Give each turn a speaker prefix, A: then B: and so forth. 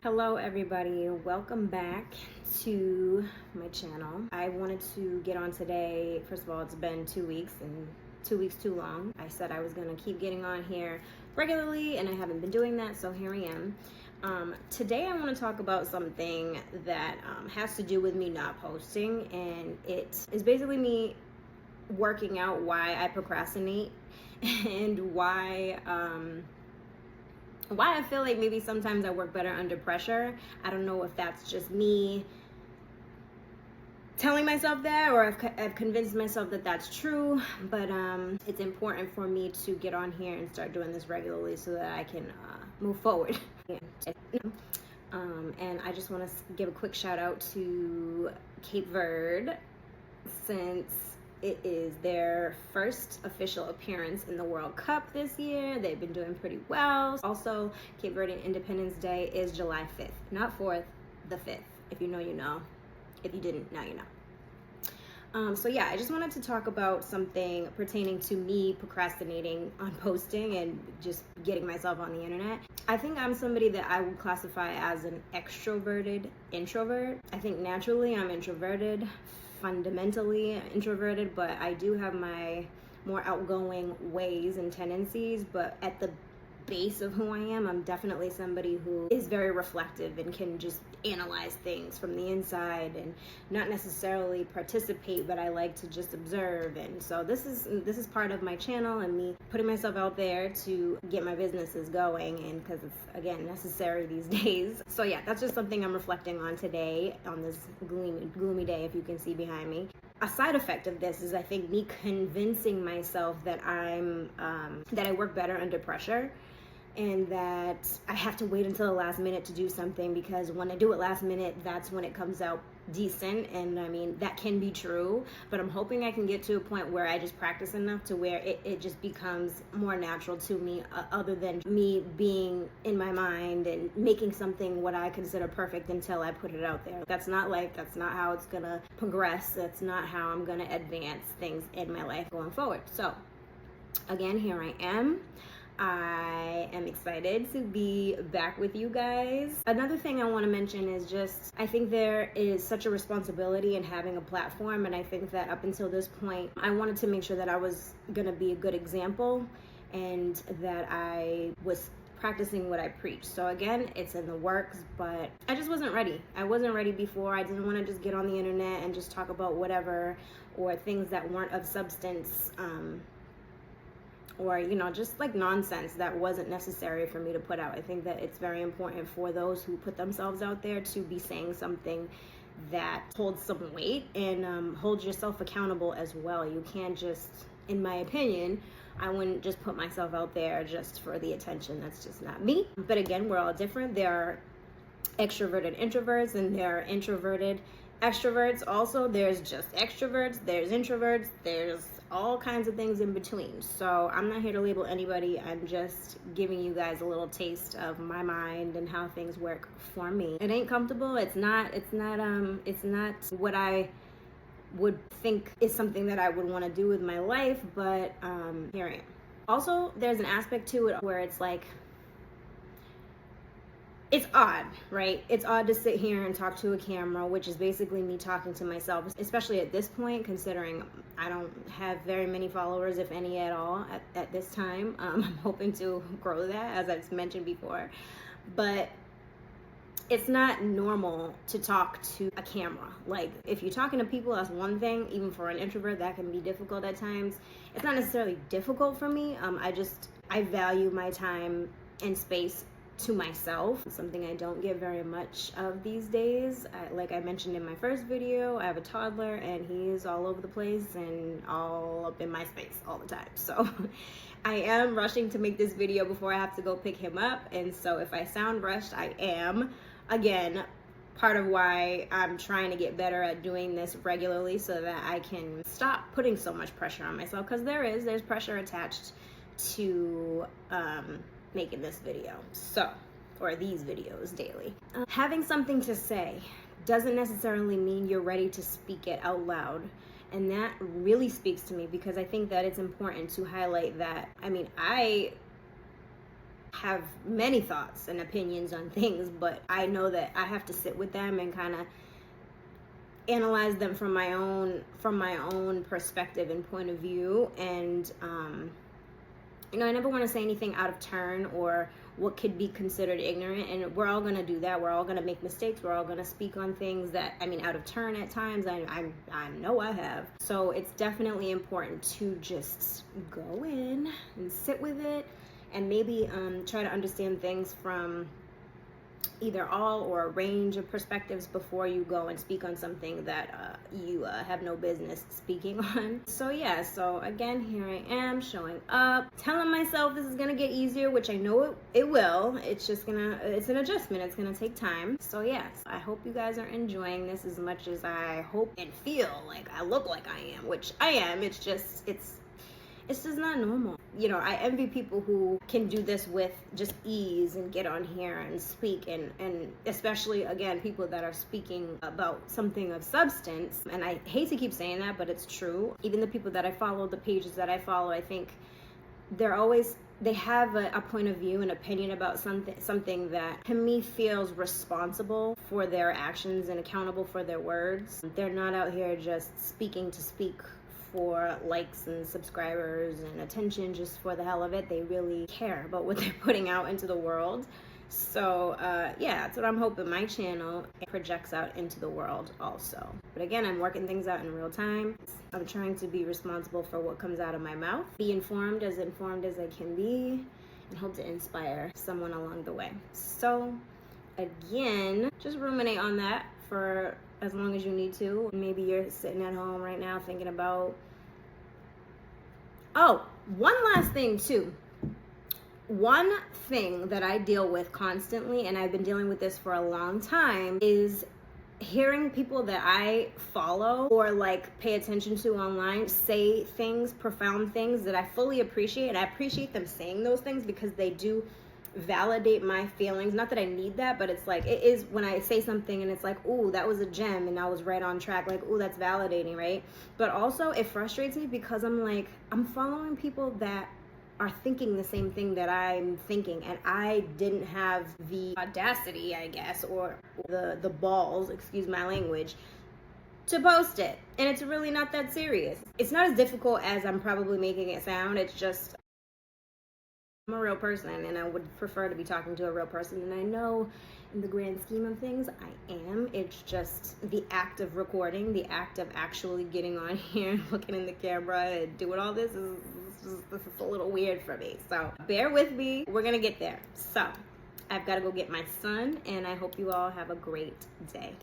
A: Hello everybody, welcome back to my channel. I wanted to get on today. First of all, it's been 2 weeks and 2 weeks too long. I said I was gonna keep getting on here regularly and I haven't been doing that, so here I am. Today I want to talk about something that has to do with me not posting, and it is basically me working out why I procrastinate and why I feel like maybe sometimes I work better under pressure. I don't know if that's just me telling myself that, or I've convinced myself that that's true, but it's important for me to get on here and start doing this regularly so that I can move forward. And I just want to give a quick shout out to Cape Verde, since it is their first official appearance in the World Cup this year. They've been doing pretty well. Also, Cape Verdean Independence Day is July 5th, not 4th, the 5th. If you know, you know. If you didn't, now you know. So yeah, I just wanted to talk about something pertaining to me procrastinating on posting and just getting myself on the internet. I think I'm somebody that I would classify as an extroverted introvert. I think naturally I'm introverted, fundamentally introverted, but I do have my more outgoing ways and tendencies. But at the base of who I am, I'm definitely somebody who is very reflective and can just analyze things from the inside and not necessarily participate, but I like to just observe. And so this is part of my channel and me putting myself out there to get my businesses going, and because it's again necessary these days. So yeah, that's just something I'm reflecting on today on this gloomy day, if you can see behind me. A side effect of this is, I think, me convincing myself that that I work better under pressure, and that I have to wait until the last minute to do something, because when I do it last minute, that's when it comes out decent. And I mean, that can be true, but I'm hoping I can get to a point where I just practice enough to where it just becomes more natural to me, other than me being in my mind and making something what I consider perfect until I put it out there. That's not how it's gonna progress. That's not how I'm gonna advance things in my life going forward. So again, here I am. I am excited to be back with you guys. Another thing I want to mention is just, I think there is such a responsibility in having a platform, and I think that up until this point, I wanted to make sure that I was going to be a good example and that I was practicing what I preach. So again, it's in the works, but I just wasn't ready. I wasn't ready before. I didn't want to just get on the internet and just talk about whatever, or things that weren't of substance, or just like nonsense that wasn't necessary for me to put out. I think that it's very important for those who put themselves out there to be saying something that holds some weight and holds yourself accountable as well. You can't just, in my opinion, I wouldn't just put myself out there just for the attention. That's just not me. But again, we're all different. There are extroverted introverts and there are introverted extroverts. Also, there's just extroverts, there's introverts, there's all kinds of things in between. So I'm not here to label anybody. I'm just giving you guys a little taste of my mind and how things work for me. It ain't comfortable. It's not what I would think is something that I would want to do with my life, but here I am. Also, there's an aspect to it where it's like, it's odd, right? It's odd to sit here and talk to a camera, which is basically me talking to myself, especially at this point, considering I don't have very many followers, if any at all, at this time. I'm hoping to grow that, as I've mentioned before. But it's not normal to talk to a camera. Like, if you're talking to people, that's one thing. Even for an introvert, that can be difficult at times. It's not necessarily difficult for me. I value my time and space to myself, something I don't get very much of these days. Like I mentioned in my first video, I have a toddler and he's all over the place and all up in my space all the time. So I am rushing to make this video before I have to go pick him up, and so if I sound rushed, I am. Again, part of why I'm trying to get better at doing this regularly so that I can stop putting so much pressure on myself, because there's pressure attached to making this video, or these videos daily. Having something to say doesn't necessarily mean you're ready to speak it out loud, and that really speaks to me, because I think that it's important to highlight that. I mean, I have many thoughts and opinions on things, but I know that I have to sit with them and kind of analyze them from my own perspective and point of view. And I never want to say anything out of turn or what could be considered ignorant, and we're all going to do that. We're all going to make mistakes. We're all going to speak on things that, out of turn at times. I know I have. So it's definitely important to just go in and sit with it, and maybe try to understand things from either all or a range of perspectives before you go and speak on something that you have no business speaking on. So again, here I am showing up, telling myself this is gonna get easier, which I know it will. It's an adjustment. It's gonna take time. So yes, I hope you guys are enjoying this as much as I hope and feel like I look like I am, which I am. It's just not normal. I envy people who can do this with just ease and get on here and speak, and especially, again, people that are speaking about something of substance. And I hate to keep saying that, but it's true. Even the people that I follow, the pages that I follow, I think they have a point of view, an opinion about something that to me feels responsible for their actions and accountable for their words. They're not out here just speaking to speak for likes and subscribers and attention just for the hell of it. They really care about what they're putting out into the world. So that's what I'm hoping my channel projects out into the world also. But again, I'm working things out in real time. I'm trying to be responsible for what comes out of my mouth, be informed as I can be, and hope to inspire someone along the way. So again, just ruminate on that for as long as you need to. Maybe you're sitting at home right now thinking about, one last thing too. One thing that I deal with constantly, and I've been dealing with this for a long time, is hearing people that I follow or pay attention to online say things, profound things that I fully appreciate. And I appreciate them saying those things because they do validate my feelings. Not that I need that, but it's it is when I say something and it's ooh, that was a gem and I was right on track. Ooh, that's validating, right? But also it frustrates me because I'm following people that are thinking the same thing that I'm thinking, and I didn't have the audacity, I guess, or the balls, excuse my language, to post it. And it's really not that serious. It's not as difficult as I'm probably making it sound. It's just, I'm a real person, and I would prefer to be talking to a real person. And I know in the grand scheme of things, I am. It's just the act of recording, the act of actually getting on here, looking in the camera and doing all this is a little weird for me. So bear with me. We're gonna get there. So I've got to go get my son, and I hope you all have a great day.